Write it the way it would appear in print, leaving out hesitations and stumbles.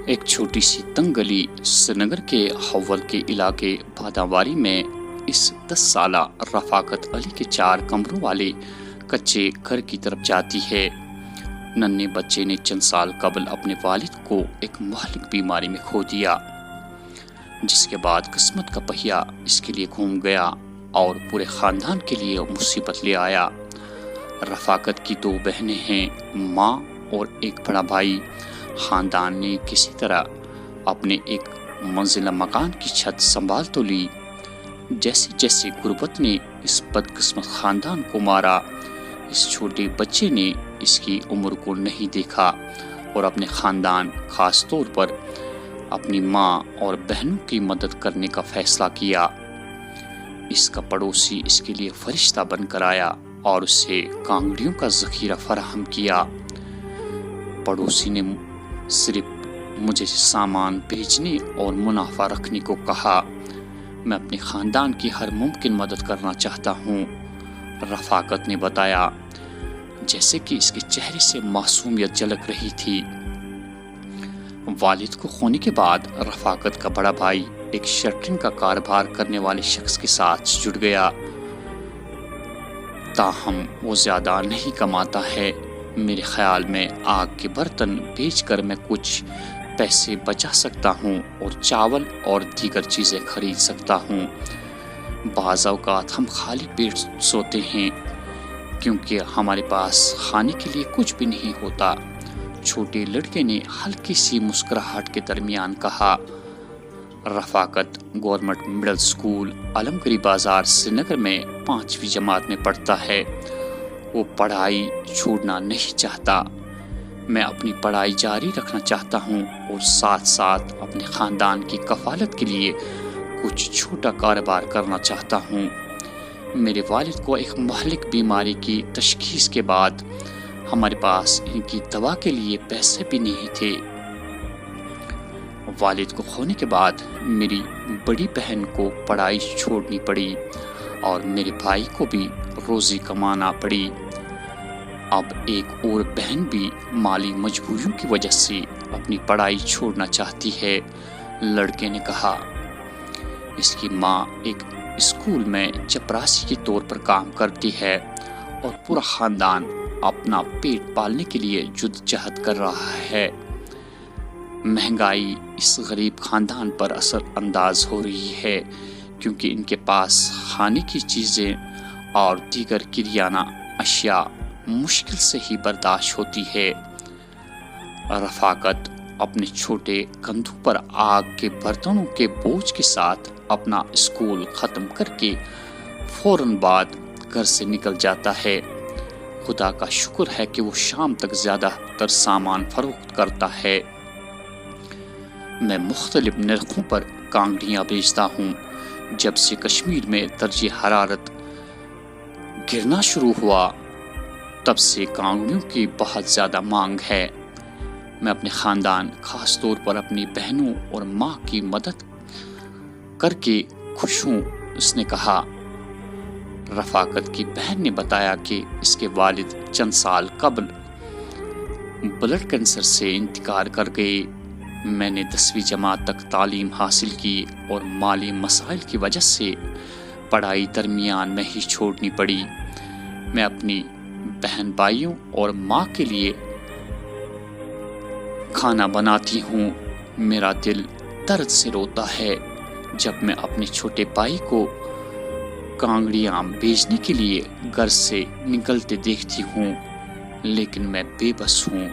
ایک چھوٹی سی تنگ گلی سرینگر کے حول کے علاقے باداواری میں اس 10 سالہ رفاقت علی کے 4 کمروں والے کچے گھر کی طرف جاتی ہے۔ ننھے بچے نے چند سال قبل اپنے والد کو ایک مہلک بیماری میں کھو دیا، جس کے بعد قسمت کا پہیہ اس کے لیے گھوم گیا اور پورے خاندان کے لیے مصیبت لے آیا۔ رفاقت کی 2 بہنیں ہیں، ماں اور ایک بڑا بھائی۔ خاندان نے کسی طرح اپنے ایک منزلہ مکان کی چھت سنبھال تو لی۔ جیسے جیسے غربت نے اس بدقسمت خاندان کو مارا، اس چھوٹے بچے نے اس کی عمر کو نہیں دیکھا اور اپنے خاندان، خاص طور پر اپنی ماں اور بہنوں کی مدد کرنے کا فیصلہ کیا۔ اس کا پڑوسی اس کے لیے فرشتہ بن کر آیا اور اسے کانگڑیوں کا ذخیرہ فراہم کیا۔ پڑوسی نے صرف مجھے سامان بھیجنے اور منافع رکھنے کو کہا۔ میں اپنے خاندان کی ہر ممکن مدد کرنا چاہتا ہوں، رفاقت نے بتایا، جیسے کہ اس کے چہرے سے معصومیت جھلک رہی تھی۔ والد کو کھونے کے بعد رفاقت کا بڑا بھائی ایک شٹرنگ کا کاروبار کرنے والے شخص کے ساتھ جڑ گیا۔ تاہم وہ زیادہ نہیں کماتا ہے۔ میرے خیال میں آگ کے برتن بیچ کر میں کچھ پیسے بچا سکتا ہوں اور چاول اور دیگر چیزیں خرید سکتا ہوں۔ بعض اوقات ہم خالی پیٹ سوتے ہیں کیونکہ ہمارے پاس کھانے کے لیے کچھ بھی نہیں ہوتا، چھوٹے لڑکے نے ہلکی سی مسکراہٹ کے درمیان کہا۔ رفاقت گورنمنٹ مڈل سکول علمگری بازار سرینگر میں 5ویں جماعت میں پڑھتا ہے۔ وہ پڑھائی چھوڑنا نہیں چاہتا۔ میں اپنی پڑھائی جاری رکھنا چاہتا ہوں اور ساتھ ساتھ اپنے خاندان کی کفالت کے لیے کچھ چھوٹا کاروبار کرنا چاہتا ہوں۔ میرے والد کو ایک مہلک بیماری کی تشخیص کے بعد ہمارے پاس ان کی دوا کے لیے پیسے بھی نہیں تھے۔ والد کو کھونے کے بعد میری بڑی بہن کو پڑھائی چھوڑنی پڑی اور میرے بھائی کو بھی روزی کمانا پڑی۔ اب ایک اور بہن بھی مالی مجبوریوں کی وجہ سے اپنی پڑھائی چھوڑنا چاہتی ہے، لڑکے نے کہا۔ اس کی ماں ایک اسکول میں چپراسی کے طور پر کام کرتی ہے اور پورا خاندان اپنا پیٹ پالنے کے لیے جدوجہد کر رہا ہے۔ مہنگائی اس غریب خاندان پر اثر انداز ہو رہی ہے کیونکہ ان کے پاس کھانے کی چیزیں اور دیگر کریانہ اشیاء مشکل سے ہی برداشت ہوتی ہے۔ رفاقت اپنے چھوٹے کندھوں پر آگ کے برتنوں کے بوجھ کے ساتھ اپنا اسکول ختم کر کے فوراً بعد گھر سے نکل جاتا ہے۔ خدا کا شکر ہے کہ وہ شام تک زیادہ تر سامان فروخت کرتا ہے۔ میں مختلف نرخوں پر کانگڑیاں بیچتا ہوں۔ جب سے کشمیر میں درجہ حرارت گرنا شروع ہوا تب سے کانگڑیوں کی بہت زیادہ مانگ ہے۔ میں اپنے خاندان، خاص طور پر اپنی بہنوں اور ماں کی مدد کر کے خوش ہوں، اس نے کہا۔ رفاقت کی بہن نے بتایا کہ اس کے والد چند سال قبل بلڈ کینسر سے انتقال کر گئے۔ میں نے 10ویں جماعت تک تعلیم حاصل کی اور مالی مسائل کی وجہ سے پڑھائی درمیان میں ہی چھوڑنی پڑی۔ میں اپنی بہن بھائیوں اور ماں کے لیے کھانا بناتی ہوں۔ میرا دل درد سے روتا ہے جب میں اپنے چھوٹے بھائی کو کانگڑیاں بیچنے کے لیے گھر سے نکلتے دیکھتی ہوں، لیکن میں بے بس ہوں۔